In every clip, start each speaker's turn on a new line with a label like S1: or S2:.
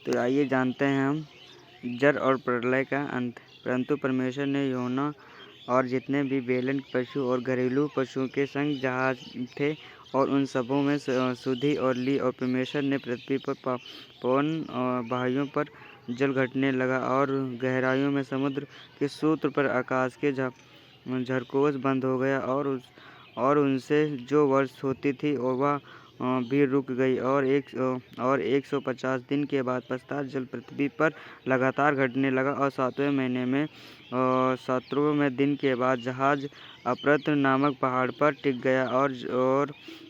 S1: तो आइए जानते हैं हम जल और प्रलय का अंत। परंतु परमेश्वर ने यूहन्ना और जितने भी बेलन पशु और घरेलू पशुओं के संग जहाज थे और उन सबों में सुधि और ली, और परमेश्वर ने पृथ्वी पर पवन वायुओं पर जल घटने लगा और गहराइयों में समुद्र के सूत्र पर आकाश के झरकोश बंद हो गया और उनसे जो वर्ष होती थी और वह भी रुक गई। और 150 दिन के बाद पश्चात जल पृथ्वी पर लगातार घटने लगा। और 7वें महीने में 17वें दिन के बाद जहाज अप्रत नामक पहाड़ पर टिक गया और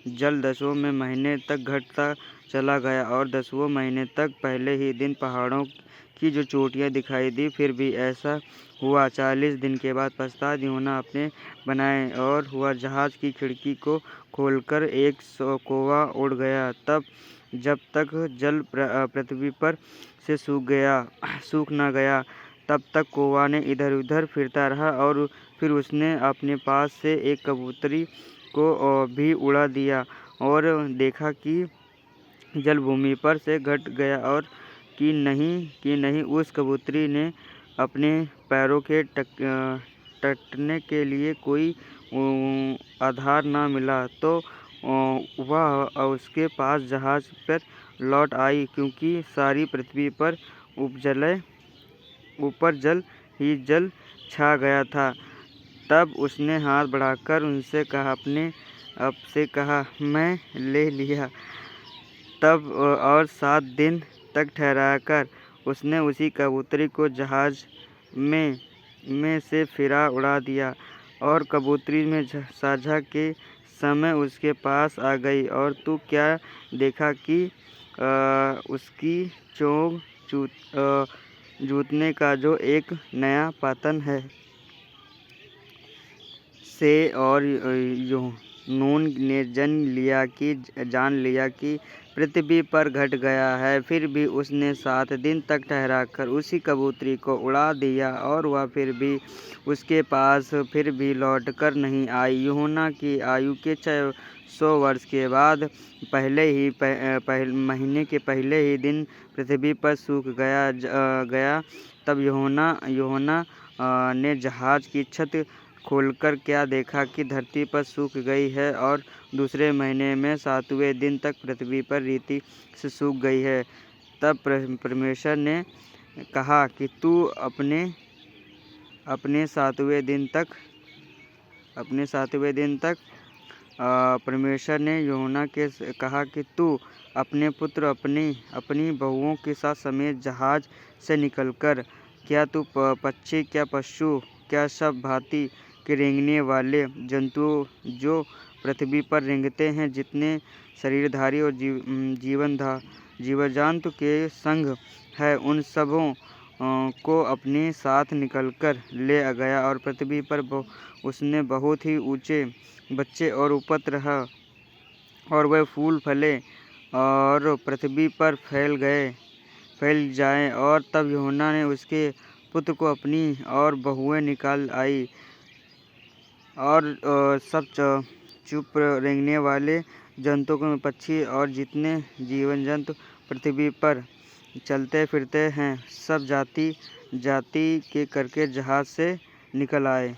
S1: जल 10वें महीने तक घटता चला गया और 10वें महीने तक पहले ही दिन पहाड़ों की जो चोटियाँ दिखाई दी। फिर भी ऐसा हुआ 40 दिन के बाद पश्चात यूहन्ना अपने बनाए और हुआ जहाज की खिड़की को खोलकर एक कौवा उड़ गया। तब जब तक जल पृथ्वी पर से सूख न गया तब तक कौवा ने इधर उधर फिरता रहा। और फिर उसने अपने पास से एक कबूतरी को भी उड़ा दिया और देखा कि जल भूमि पर से घट गया और कि नहीं उस कबूतरी ने अपने पैरों के टटने के लिए कोई आधार न मिला तो वह उसके पास जहाज पर लौट आई, क्योंकि सारी पृथ्वी पर ऊपर जल ही जल छा गया था। तब उसने हाथ बढ़ाकर उनसे कहा, अपने आप से कहा, मैं ले लिया। तब और 7 दिन तक ठहराकर उसने उसी कबूतरी को जहाज में से फिरा उड़ा दिया और कबूतरी में साझा के समय उसके पास आ गई। और तू क्या देखा कि उसकी चोंच जूतने का जो एक नया पतन है से और यूहन्ना ने जान लिया कि पृथ्वी पर घट गया है। फिर भी उसने 7 दिन तक ठहराकर उसी कबूतरी को उड़ा दिया और वह फिर भी उसके पास फिर भी लौटकर नहीं आई। यूहन्ना की आयु के 600 वर्ष के बाद पहले महीने के पहले ही दिन पृथ्वी पर सूख गया। तब यूहन्ना ने जहाज की छत खोलकर क्या देखा कि धरती पर सूख गई है और दूसरे महीने में 7वें दिन तक पृथ्वी पर रीति से सूख गई है। तब परमेश्वर ने कहा कि तू अपने 7वें दिन तक परमेश्वर ने यूहन्ना के कहा कि तू अपने पुत्र अपनी बहुओं के साथ समेत जहाज से निकलकर क्या तू पक्षी, क्या पशु, क्या सब भांति के रेंगने वाले जंतुओं जो पृथ्वी पर रेंगते हैं, जितने शरीरधारी और जीवजंतु के संग है, उन सबों को अपने साथ निकलकर ले गया। और पृथ्वी पर उसने बहुत ही ऊंचे बच्चे और उपत्र रहा और वह फूल फले और पृथ्वी पर फैल जाए। और तब यूहन्ना ने उसके पुत्र को अपनी और बहुएं निकाल आई और सब चुप रेंगने वाले जंतुओं में पक्षी और जितने जीवजंतु पृथ्वी पर चलते फिरते हैं, सब जाति के करके जहाज से निकल आए।